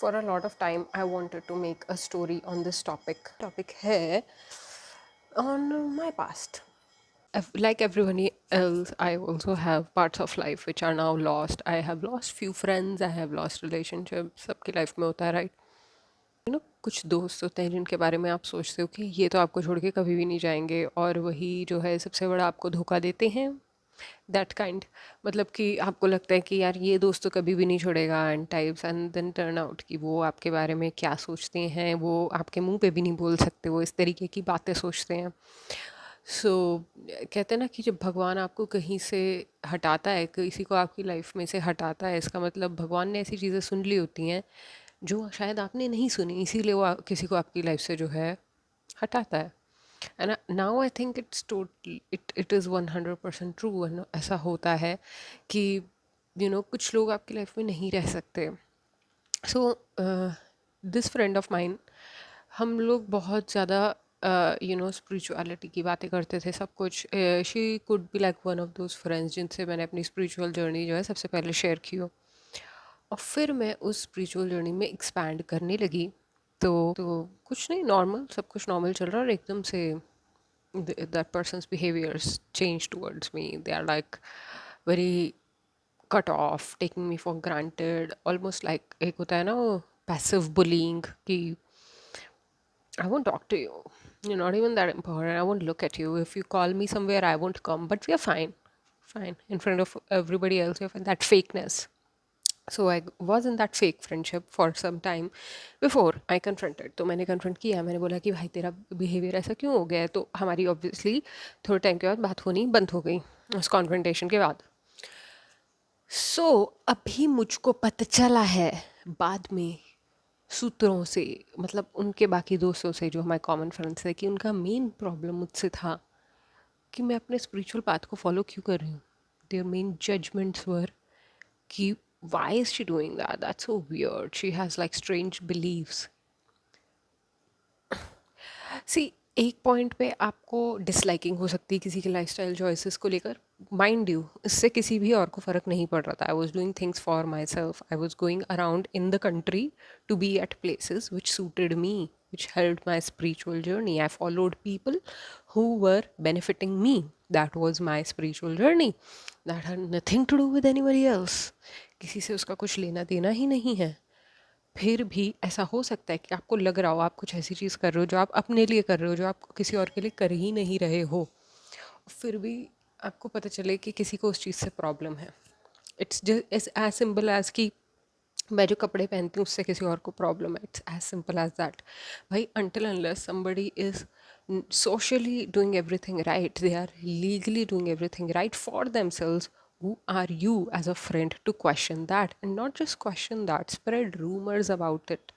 For a lot of time I wanted to make a story on this topic है on my past. Like everybody else, I also have parts of life which are now lost. I have lost few friends, I have lost relationships. सबकी life में होता है, right? कुछ दोस्त होते हैं जिनके बारे में आप सोचते हो कि ये तो आपको छोड़ के कभी भी नहीं जाएंगे, और वही जो है सबसे बड़ा आपको धोखा देते हैं। दैट काइंड, मतलब कि आपको लगता है कि यार ये दोस्त तो कभी भी नहीं छोड़ेगा and types, and then turn out कि वो आपके बारे में क्या सोचते हैं वो आपके मुंह पे भी नहीं बोल सकते, वो इस तरीके की बातें सोचते हैं। सो कहते हैं ना कि जब भगवान आपको कहीं से हटाता है, किसी को आपकी लाइफ में से हटाता है, इसका मतलब भगवान ने ऐसी चीज़ें सुन ली होती हैं जो शायद आपने नहीं सुनी, इसीलिए वो किसी को आपकी लाइफ से जो है हटाता है। And now I think it's total it is 100% true. ऐसा होता है कि कुछ लोग आपकी लाइफ में नहीं रह सकते। So this friend of mine, हम लोग बहुत ज़्यादा स्पिरिचुअलिटी की बातें करते थे, सब कुछ। She could be like one of those friends जिनसे मैंने अपनी स्पिरिचुअल जर्नी जो है सबसे पहले शेयर की हो। और फिर मैं उस स्पिरिचुअल जर्नी में एक्सपैंड करने लगी। तो कुछ नहीं, नॉर्मल, सब कुछ नॉर्मल चल रहा है, और एकदम से that person's behaviors change towards me. They are like very cut off, taking me for granted, almost like एक होता है ना वो passive bullying कि I won't talk to you, you're not even that important, I won't look at you, if you call me somewhere I won't come, but we are fine in front of everybody else. You have that fakeness. So I was in that fake friendship for some time before I confronted. तो मैंने confront किया, मैंने बोला कि भाई तेरा behaviour ऐसा क्यों हो गया है। तो हमारी ऑब्वियसली थोड़े टाइम के बाद बात होनी बंद हो गई उस कॉन्फ्रंटेशन के बाद। सो अभी मुझको पता चला है बाद में सूत्रों से, मतलब उनके बाकी दोस्तों से जो हमारे कॉमन फ्रेंड्स है, कि उनका मेन प्रॉब्लम मुझसे था कि मैं अपने स्पिरिचुअल पाथ को फॉलो क्यों कर रही हूँ। देयर मेन जजमेंट्स वर कि why is she doing that, that's so weird, she has like strange beliefs. सी, एक पॉइंट पे आपको डिसलाइकिंग हो सकती है किसी के लाइफस्टाइल चॉइसेस को लेकर, माइंड यू इससे किसी भी और को फ़र्क नहीं पड़ रहा था। I was doing things for myself, I was going around in the country to be at places which suited me, which helped my spiritual journey. I followed people who were benefiting me. That was my spiritual journey. That had nothing to do with anybody else. किसी से उसका कुछ लेना देना ही नहीं है। फिर भी ऐसा हो सकता है कि आपको लग रहा हो आप कुछ ऐसी चीज़ कर रहे हो जो आप अपने लिए कर रहे हो, जो आप किसी और के लिए कर ही नहीं रहे हो, फिर भी आपको पता चले कि किसी को उस चीज़ से प्रॉब्लम है। It's just as simple as कि मैं जो कपड़े पहनती हूँ उससे किसी और को प्रॉब्लम है। It's as simple as that. भाई until unless somebody is socially doing everything right, they are legally doing everything right for themselves, who are you as a friend to question that? And not just question that, spread rumors about it.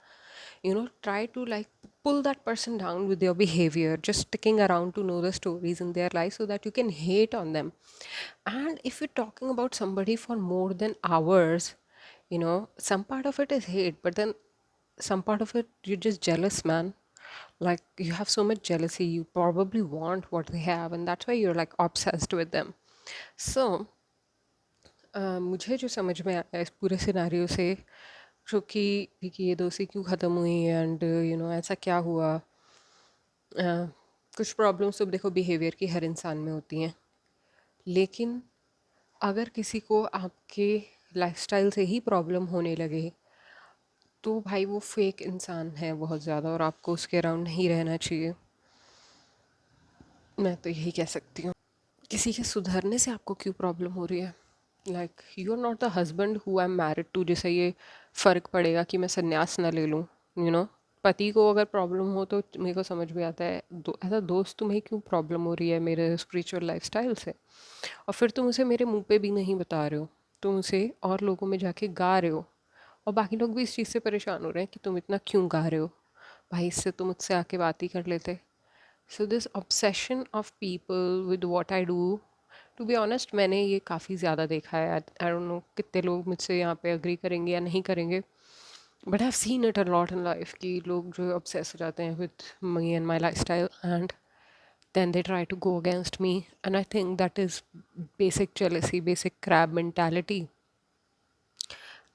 Try to like pull that person down with your behavior, just sticking around to know the stories in their life so that you can hate on them. And if you're talking about somebody for more than hours, some part of it is hate, but then some part of it you're just jealous, man. Like you have so much jealousy, you probably want what they have, and that's why you're like obsessed with them. So मुझे जो समझ में आया इस पूरे scenario से, जो कि ये दोस्ती क्यों ख़त्म हुई, एंड ऐसा क्या हुआ। कुछ प्रॉब्लम्स तो देखो बिहेवियर की हर इंसान में होती हैं, लेकिन अगर किसी को आपके लाइफस्टाइल से ही प्रॉब्लम होने लगे तो भाई वो फेक इंसान है बहुत ज़्यादा, और आपको उसके अराउंड नहीं रहना चाहिए। मैं तो यही कह सकती हूँ। किसी के सुधरने से आपको क्यों प्रॉब्लम हो रही है? Like you are not the husband who I am married to, जिससे ये फ़र्क पड़ेगा कि मैं संन्यास ना ले लूँ। पति को अगर प्रॉब्लम हो तो मेरे को समझ में आता है, ऐसा दोस्त तुम्हें क्यों प्रॉब्लम हो रही है मेरे स्पिरिचुअल लाइफस्टाइल से, और फिर तुम उसे मेरे मुंह पे भी नहीं बता रहे हो, तुम उसे और लोगों में जाके गा रहे हो, और बाकी लोग भी इस चीज़ से परेशान हो रहे हैं कि तुम इतना क्यों गा रहे हो। भाई इससे तुम मुझसे आके बात ही कर लेते। So this obsession of people with what I do, to be honest मैंने ये काफ़ी ज़्यादा देखा है। आई डोंट नो कितने लोग मुझसे यहाँ पे अग्री करेंगे या नहीं करेंगे, but I have seen it a lot in life कि लोग जो ऑब्सेस हो जाते हैं with me and my life style, and then they try to go against me, and I think that is basic jealousy, basic crab mentality.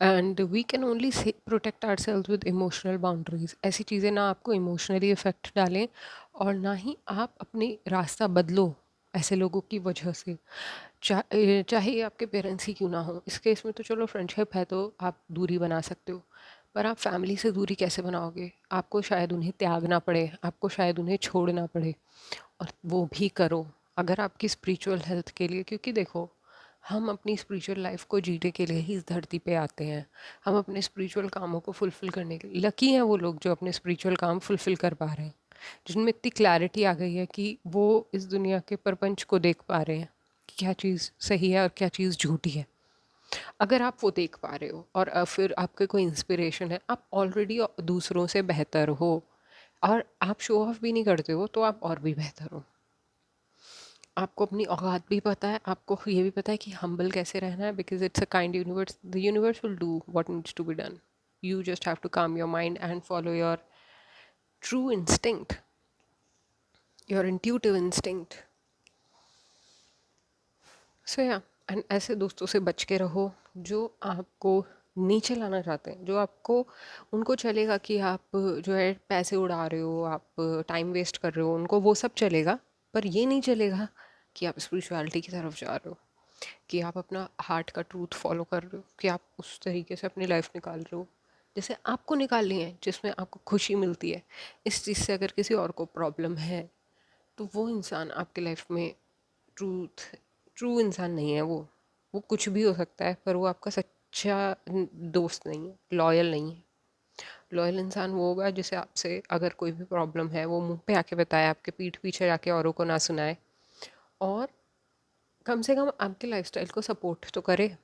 And we can only protect ourselves with emotional boundaries. ऐसी चीज़ें ना आपको emotionally effect डालें और ना ही आप अपनी रास्ता बदलो ऐसे लोगों की वजह से। चाहे ये आपके पेरेंट्स ही क्यों ना हो। इस केस में तो चलो फ्रेंडशिप है तो आप दूरी बना सकते हो, पर आप फैमिली से दूरी कैसे बनाओगे? आपको शायद उन्हें त्यागना पड़े, आपको शायद उन्हें छोड़ना पड़े, और वो भी करो अगर आपकी स्पिरिचुअल हेल्थ के लिए। क्योंकि देखो, हम अपनी स्पिरिचुअल लाइफ को जीने के लिए ही इस धरती पे आते हैं। हम अपने स्पिरिचुअल कामों को फुलफ़िल करने के लिए, लकी हैं वो लोग जो अपने स्पिरिचुअल काम फुलफ़िल कर पा रहे हैं, जिनमें इतनी क्लैरिटी आ गई है कि वो इस दुनिया के प्रपंच को देख पा रहे हैं कि क्या चीज़ सही है और क्या चीज़ झूठी है। अगर आप वो देख पा रहे हो और फिर आपके कोई इंस्पिरेशन है, आप ऑलरेडी दूसरों से बेहतर हो, और आप शो ऑफ भी नहीं करते हो, तो आप और भी बेहतर हो। आपको अपनी औकात भी पता है, आपको ये भी पता है कि हम्बल कैसे रहना है, because it's a kind universe, the universe will do what needs to be done. You just have to calm your mind and follow your true instinct, your intuitive instinct. So yeah, and ऐसे दोस्तों से बच के रहो जो आपको नीचे लाना चाहते हैं, जो आपको, उनको चलेगा कि आप जो है पैसे उड़ा रहे हो, आप टाइम वेस्ट कर रहे हो, उनको वो सब चलेगा। पर ये नहीं चलेगा कि आप स्पिरिचुअलिटी की तरफ जा रहे हो, कि आप अपना हार्ट का ट्रूथ फॉलो कर रहे हो, कि आप उस तरीके से अपनी लाइफ निकाल रहे हो जैसे आपको निकालनी है, जिसमें आपको खुशी मिलती है। इस चीज़ से अगर किसी और को प्रॉब्लम है, तो वो इंसान आपकी लाइफ में ट्रूथ ट्रू इंसान नहीं है। वो कुछ भी हो सकता है, पर वो आपका सच्चा दोस्त नहीं है, लॉयल नहीं है। लॉयल इंसान वो होगा जिसे आपसे अगर कोई भी प्रॉब्लम है, वो मुंह पे आके बताए, आपके पीठ पीछे जाके औरों को ना सुनाए, और कम से कम आपके लाइफस्टाइल को सपोर्ट तो करे।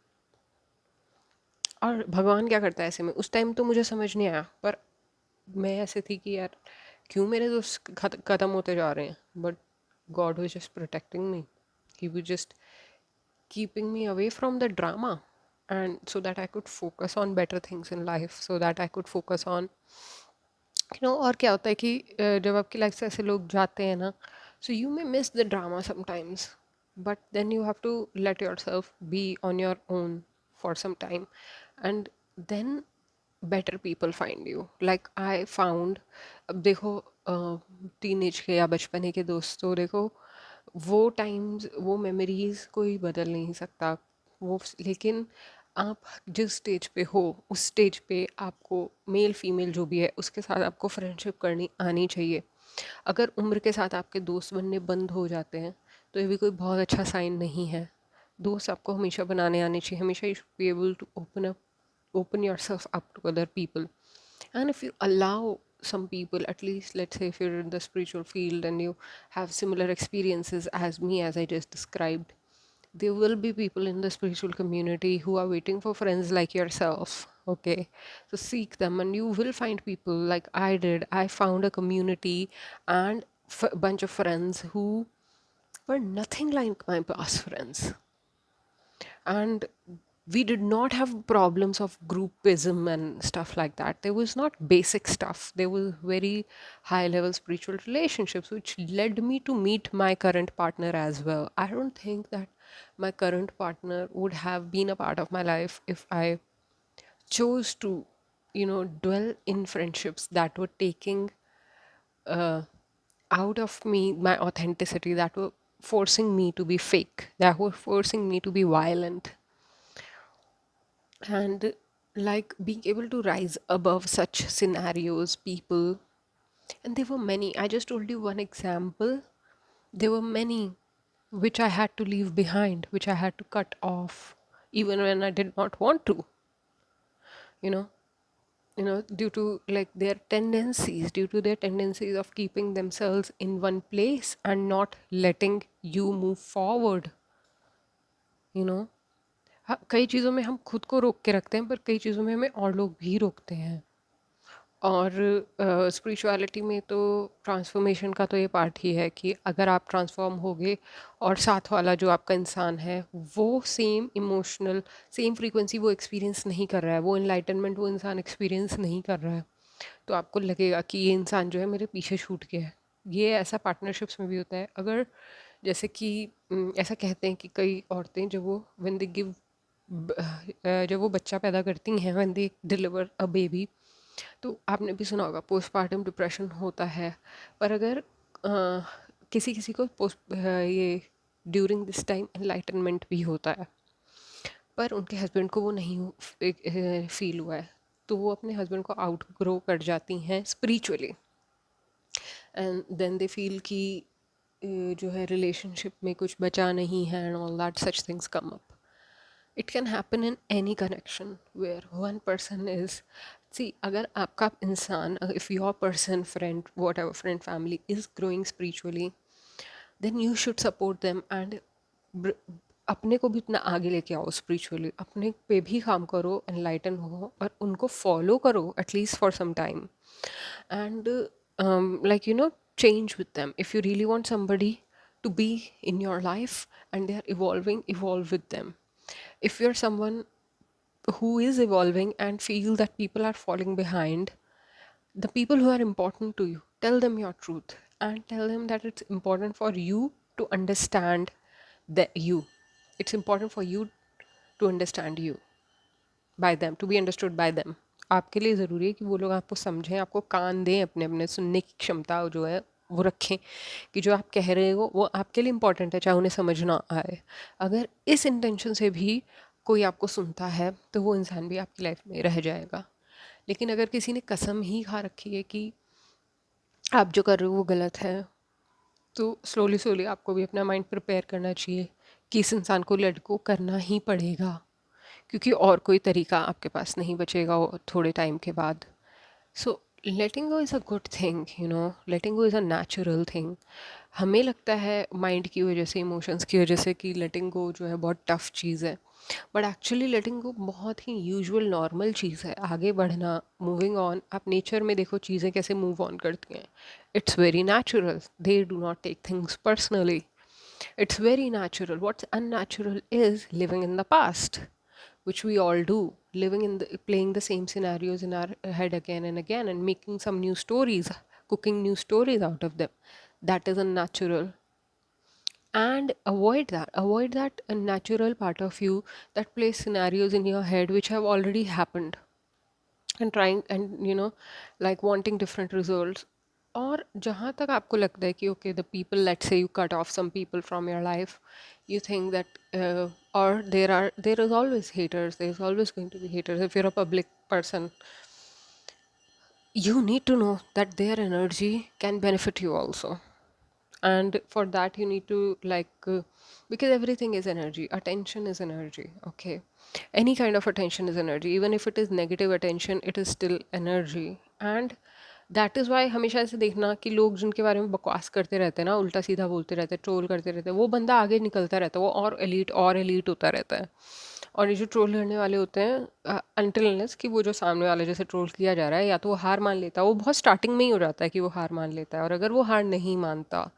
और भगवान क्या करता है ऐसे में? उस टाइम तो मुझे समझ नहीं आया, पर मैं ऐसे थी कि यार क्यों मेरे दोस्त ख़त्म होते जा रहे हैं, but God was just protecting me, he was just keeping me away from the drama, and so that I could focus on better things in life, so that I could focus on, और क्या होता है कि जब आपकी life से ऐसे लोग जाते हैं ना, so you may miss the drama sometimes, but then you have to let yourself be on your own for some time, and then better people find you, like I found। अब देखो, teenage के या बचपने के दोस्त तो देखो, वो टाइम्स, वो मेमोरीज कोई बदल नहीं सकता। वो लेकिन आप जिस स्टेज पे हो, उस स्टेज पे आपको, मेल फीमेल जो भी है, उसके साथ आपको फ्रेंडशिप करनी आनी चाहिए। अगर उम्र के साथ आपके दोस्त बनने बंद हो जाते हैं, तो ये भी कोई बहुत अच्छा साइन नहीं है। दोस्त आपको हमेशा बनाने आने चाहिए, हमेशा you should be able to open yourself up to other people. And if you allow some people, at least let's say if you're in the spiritual field and you have similar experiences as me, as I just described, there will be people in the spiritual community who are waiting for friends like yourself. Okay, so seek them and you will find people like I did. I found a community and bunch of friends who were nothing like my past friends, and we did not have problems of groupism and stuff like that. There was not basic stuff, there was very high level spiritual relationships, which led me to meet my current partner as well. I don't think that my current partner would have been a part of my life if I chose to, dwell in friendships that were taking uh, out of me my authenticity, that were forcing me to be fake, that were forcing me to be violent. And like being able to rise above such scenarios, people, and there were many. I just told you one example. There were many which I had to leave behind, which I had to cut off, even when I did not want to, you know due to like their tendencies, due to their tendencies of keeping themselves in one place and not letting you move forward, you know हाँ, कई चीज़ों में हम खुद को रोक के रखते हैं, पर कई चीज़ों में हमें और लोग भी रोकते हैं। और स्पिरिचुअलिटी में तो ट्रांसफॉर्मेशन का तो ये पार्ट ही है कि अगर आप ट्रांसफॉर्म होगे और साथ वाला जो आपका इंसान है वो सेम इमोशनल, सेम फ्रीक्वेंसी वो एक्सपीरियंस नहीं कर रहा है, वो इनलाइटनमेंट वो इंसान एक्सपीरियंस नहीं कर रहा है, तो आपको लगेगा कि ये इंसान जो है मेरे पीछे छूट गया है। ये ऐसा पार्टनरशिप्स में भी होता है। अगर जैसे कि ऐसा कहते हैं कि कई औरतें, जब वो व्हेन दे गिव जब वो बच्चा पैदा करती हैं, when they deliver a baby, तो आपने भी सुना होगा पोस्टपार्टम डिप्रेशन होता है। पर अगर किसी किसी को ये ड्यूरिंग दिस टाइम एनलाइटनमेंट भी होता है, पर उनके हस्बैंड को वो नहीं फील हुआ है, तो वो अपने हस्बैंड को आउट ग्रो कर जाती हैं spiritually, and then they feel कि जो है रिलेशनशिप में कुछ बचा नहीं है, and all that such things come up. It can happen in any connection where one person is, see, अगर आपका इंसान, if your person, friend, whatever, friend, family is growing spiritually, then you should support them and अपने को भी इतना आगे लेके आओ स्पिरिचुअली, अपने पे भी काम करो, एनलाइटन हो और उनको फॉलो करो at least for some time, and like, change with them. If you really want somebody to be in your life and they are evolving, evolve with them. If you're someone who is evolving and feel that people are falling behind, the people who are important to you, tell them your truth and tell them that it's important for you to understand that you, it's important for you to understand you by them, to be understood by them. आपके लिए ज़रूरी है कि वो लोग आपको समझें, आपको कान दें, अपने अपने सुनने की क्षमता जो है वो रखें, कि जो आप कह रहे हो वो आपके लिए इम्पोर्टेंट है, चाहे उन्हें समझ ना आए. अगर इस इंटेंशन से भी कोई आपको सुनता है तो वो इंसान भी आपकी लाइफ में रह जाएगा. लेकिन अगर किसी ने कसम ही खा रखी है कि आप जो कर रहे हो वो गलत है, तो स्लोली स्लोली आपको भी अपना माइंड प्रिपेयर करना चाहिए कि इस इंसान को लेट गो करना ही पड़ेगा, क्योंकि और कोई तरीका आपके पास नहीं बचेगा थोड़े टाइम के बाद. So letting go is a good thing, letting go is a natural thing. हमें लगता है माइंड की वजह से, इमोशंस की वजह से, कि लेटिंग गो जो है बहुत टफ चीज़ है, बट एक्चुअली लेटिंग गो बहुत ही यूजुअल नॉर्मल चीज़ है. आगे बढ़ना, मूविंग ऑन. आप नेचर में देखो चीज़ें कैसे मूव ऑन करती हैं. It's very natural. They do not take things personally. It's very natural. What's unnatural is living in the past, which we all do, living in playing the same scenarios in our head again and again and making some new stories, cooking new stories out of them. That is unnatural. And avoid that unnatural part of you that plays scenarios in your head which have already happened, and trying and like wanting different results. और जहाँ तक आपको लगता है कि okay, the people, let's say you cut off some people from your life, you think that or there is always haters, there's always going to be haters. If you're a public person, you need to know that their energy can benefit you also, and for that you need to like because everything is energy, attention is energy, okay? Any kind of attention is energy, even if it is negative attention, it is still energy. And that is why हमेशा ऐसे देखना कि लोग जिनके बारे में बकवास करते रहते हैं ना, उल्टा सीधा बोलते रहते हैं, ट्रोल करते रहते हैं, वो बंदा आगे निकलता रहता है, वो और एलीट होता रहता है. और ये जो ट्रोल करने वाले होते हैं, अनटिल अनलेस कि वो जो सामने वाले जैसे ट्रोल किया जा रहा है, या तो वो हार मान लेता है, वो बहुत स्टार्टिंग में ही हो जाता है कि वो हार मान लेता है, और अगर वो हार नहीं मानता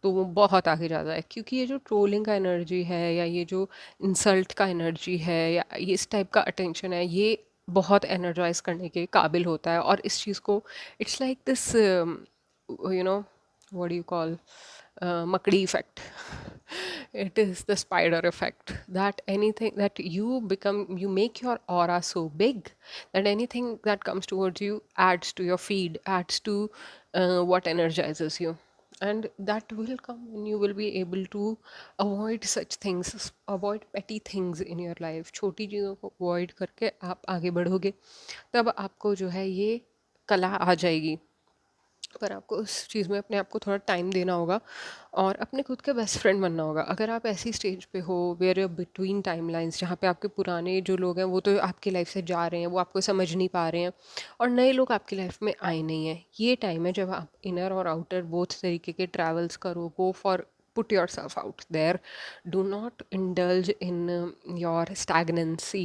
तो वो बहुत आगे जाता है. क्योंकि ये जो ट्रोलिंग का एनर्जी है, या ये जो इंसल्ट का एनर्जी है, या ये इस टाइप का अटेंशन है, ये बहुत एनर्जाइज करने के काबिल होता है. और इस चीज़ को, it's like this what do you call, मकड़ी effect. It is the spider effect, that anything that you make your aura so big that anything that comes towards you adds to your feed, adds to what energizes you. And that will come when you will be able to avoid such things, avoid petty things in your life. छोटी चीज़ों को avoid करके आप आगे बढ़ोगे, तब आपको जो है ये कला आ जाएगी. पर आपको उस चीज़ में अपने आप को थोड़ा टाइम देना होगा और अपने खुद के बेस्ट फ्रेंड बनना होगा. अगर आप ऐसी स्टेज पे हो where you between timelines, जहाँ पे आपके पुराने जो लोग हैं वो तो आपकी लाइफ से जा रहे हैं, वो आपको समझ नहीं पा रहे हैं, और नए लोग आपकी लाइफ में आए नहीं हैं, ये टाइम है जब आप इनर और आउटर बोथ तरीके के ट्रैवल्स करो. Go for, put yourself out there. Do not indulge in your stagnancy,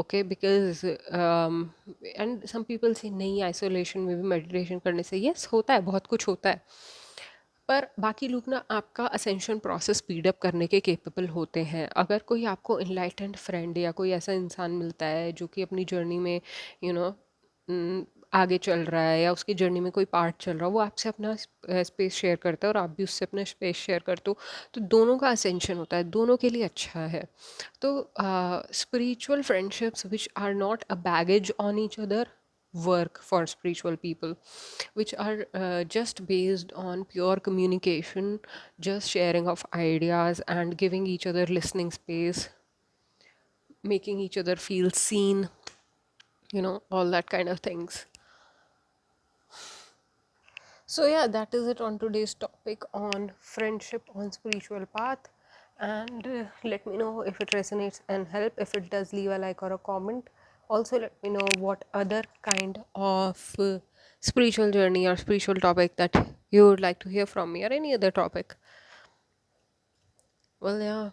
okay? Because and some people say नहीं, isolation में भी meditation करने से, yes होता है, बहुत कुछ होता है, पर बाकी लोग ना आपका असेंशन प्रोसेस स्पीड अप करने के केपेबल होते हैं. अगर कोई आपको इनलाइटेंड फ्रेंड या कोई ऐसा इंसान मिलता है जो कि अपनी जर्नी में यू नो आगे चल रहा है या उसकी जर्नी में कोई पार्ट चल रहा है, वो आपसे अपना स्पेस शेयर करता है और आप भी उससे अपना स्पेस शेयर करते हो, तो दोनों का असेंशन होता है, दोनों के लिए अच्छा है। तो spiritual friendships which are not a baggage on each other work for spiritual people, which are just based on pure communication, just sharing of ideas and giving each other listening space, making each other feel seen, all that kind of things. So yeah, that is it on today's topic on friendship on spiritual path. And let me know if it resonates and help. If it does, leave a like or a comment. Also, let me know what other kind of spiritual journey or spiritual topic that you would like to hear from me, or any other topic. Well, yeah,